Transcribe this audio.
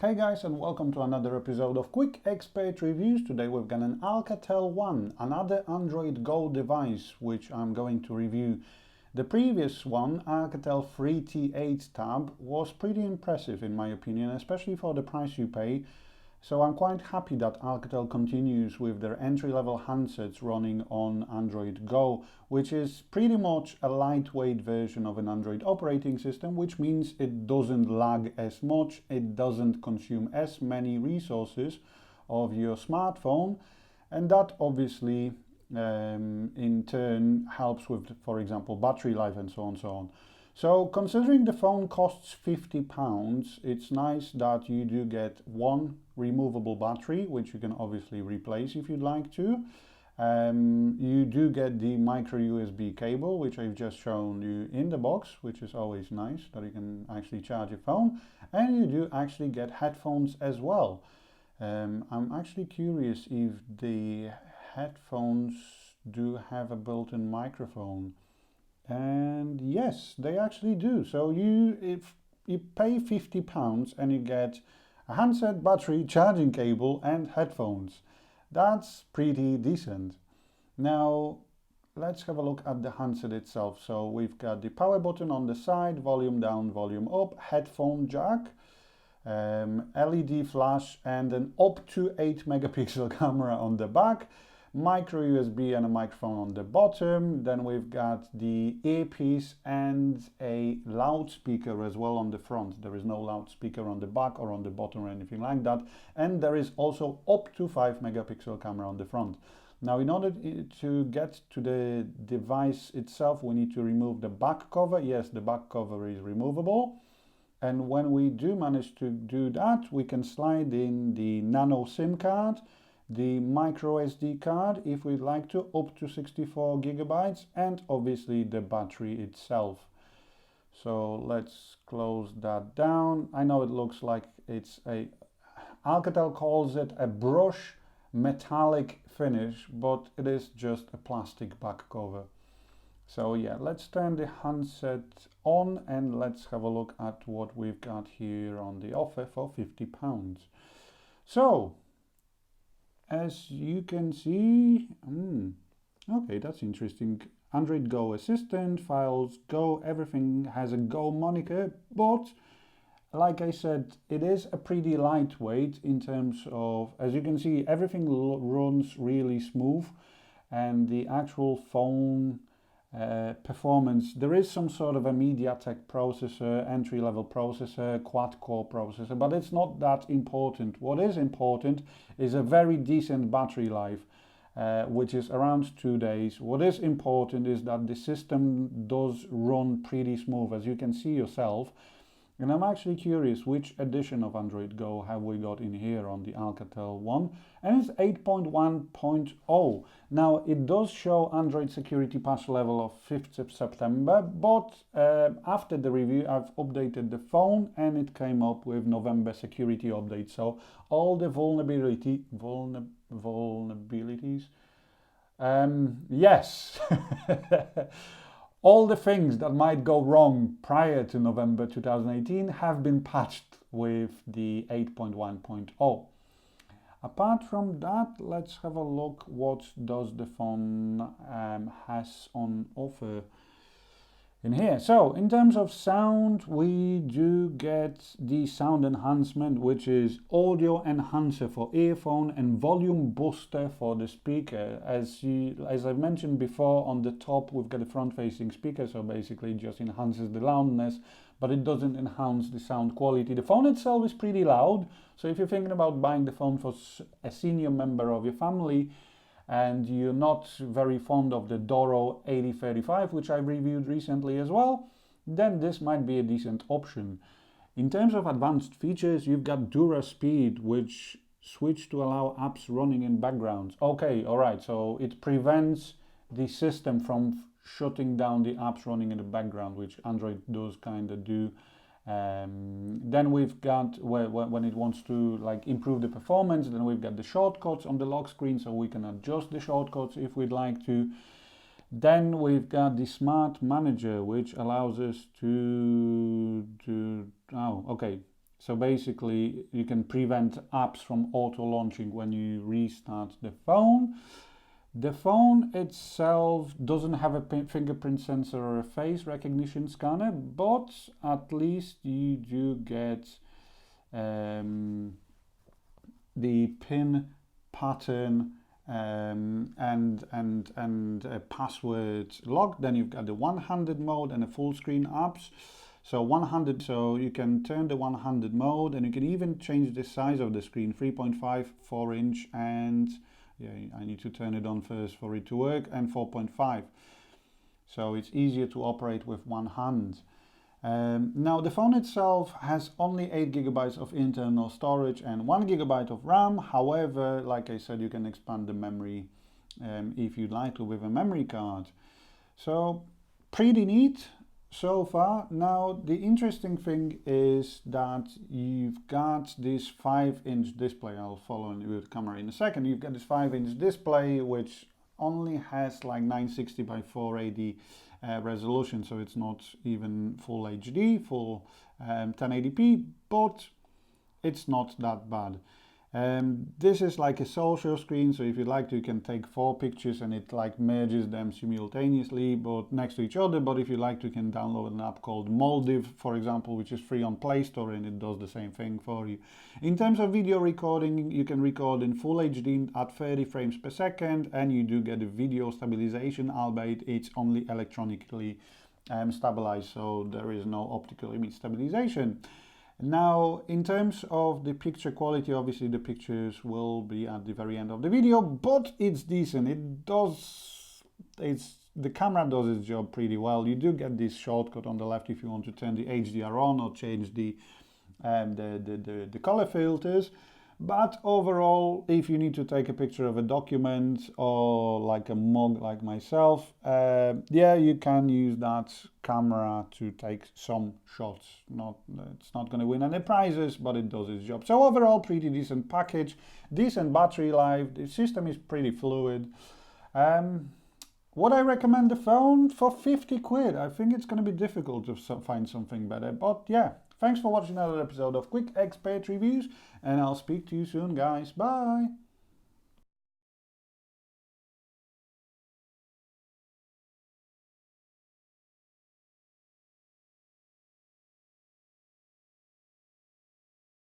Hey guys, and welcome to another episode of Quick Expert Reviews. Today we've got an Alcatel One, another Android Go device which I'm going to review. The previous one, Alcatel 3T8 Tab, was pretty impressive in my opinion, especially for the price you pay. So I'm quite happy that Alcatel continues with their entry-level handsets running on Android Go, which is pretty much a lightweight version of an Android operating system, which means it doesn't lag as much, it doesn't consume as many resources of your smartphone, and that obviously in turn helps with, for example, battery life and so on and so on. So considering the phone costs £50, it's nice that you do get one removable battery, which you can obviously replace if you'd like to. You do get the micro USB cable, which I've just shown you in the box, which is always nice that you can actually charge your phone. And you do actually get headphones as well. I'm actually curious if the headphones do have a built-in microphone. And yes, they actually do. So if you pay £50 and you get a handset, battery, charging cable and headphones, that's pretty decent. Now let's have a look at the handset itself. So we've got the power button on the side, volume down, volume up, headphone jack, LED flash and an up to 8 megapixel camera on the back, micro USB and a microphone on the bottom. Then we've got the earpiece and a loudspeaker as well on the front. There is no loudspeaker on the back or on the bottom or anything like that. And there is also up to 5 megapixel camera on the front. Now in order to get to the device itself, we need to remove the back cover. Yes, the back cover is removable. And when we do manage to do that, we can slide in the nano SIM card, the micro SD card if we'd like to, up to 64 gigabytes, and obviously the battery itself. So let's close that down. I know it looks like it's Alcatel calls it a brush metallic finish, but it is just a plastic back cover. So yeah, let's turn the handset on and let's have a look at what we've got here on the offer for £50. So as you can see, okay, that's interesting. Android Go Assistant, Files Go, everything has a Go moniker, but like I said, it is a pretty lightweight in terms of, as you can see, everything runs really smooth, and the actual phone performance, there is some sort of a MediaTek processor, entry-level processor, quad-core processor, but it's not that important. What is important is a very decent battery life, which is around 2 days. What is important is that the system does run pretty smooth, as you can see yourself. And I'm actually curious which edition of Android Go have we got in here on the Alcatel One, and it's 8.1.0. Now it does show Android security patch level of 5th of September, but after the review I've updated the phone and it came up with November security update. So all the vulnerabilities, yes. All the things that might go wrong prior to November 2018 have been patched with the 8.1.0. Apart from that, let's have a look what does the phone has on offer in here. So in terms of sound, we do get the sound enhancement, which is audio enhancer for earphone and volume booster for the speaker. As I've mentioned before, on the top we've got a front-facing speaker, so basically it just enhances the loudness, but it doesn't enhance the sound quality. The phone itself is pretty loud, so if you're thinking about buying the phone for a senior member of your family, and you're not very fond of the Doro 8035, which I reviewed recently as well, then this might be a decent option. In terms of advanced features, you've got Dura Speed, which switch to allow apps running in background. Okay, all right, so it prevents the system from shutting down the apps running in the background, which Android does kind of do. Then we've got when it wants to like improve the performance, then we've got the shortcuts on the lock screen, so we can adjust the shortcuts if we'd like to. Then we've got the Smart Manager, which allows us to So basically you can prevent apps from auto launching when you restart the phone. The phone itself doesn't have a fingerprint sensor or a face recognition scanner, but at least you do get the pin pattern and password lock. Then you've got the one-handed mode and a full screen apps. So one-handed, so you can turn the one-handed mode, and you can even change the size of the screen, 3.5, 4-inch, and yeah, I need to turn it on first for it to work, and 4.5. So it's easier to operate with one hand. Now the phone itself has only 8 GB of internal storage and 1 GB of RAM. However, like I said, you can expand the memory if you'd like to with a memory card. So pretty neat so far. Now the interesting thing is that you've got this 5-inch display. I'll follow you with the camera in a second. You've got this 5-inch display which only has like 960 by 480 resolution, so it's not even full HD, full 1080p, but it's not that bad. This is like a social screen, so if you'd like to, you can take 4 pictures and it like merges them simultaneously but next to each other. But if you like to, you can download an app called Moldiv, for example, which is free on Play Store, and it does the same thing for you. In terms of video recording, you can record in full HD at 30 frames per second, and you do get a video stabilization, albeit it's only electronically stabilized, so there is no optical image stabilization. Now, in terms of the picture quality, obviously the pictures will be at the very end of the video, but it's decent. The camera does its job pretty well. You do get this shortcut on the left if you want to turn the HDR on or change the color filters. But overall, if you need to take a picture of a document or like a mug like myself, yeah, you can use that camera to take some shots. It's not going to win any prizes, but it does its job. So overall, pretty decent package, decent battery life. The system is pretty fluid. Would I recommend the phone? For 50 quid? I think it's going to be difficult to find something better, but yeah. Thanks for watching another episode of Quick Expert Reviews, and I'll speak to you soon, guys. Bye!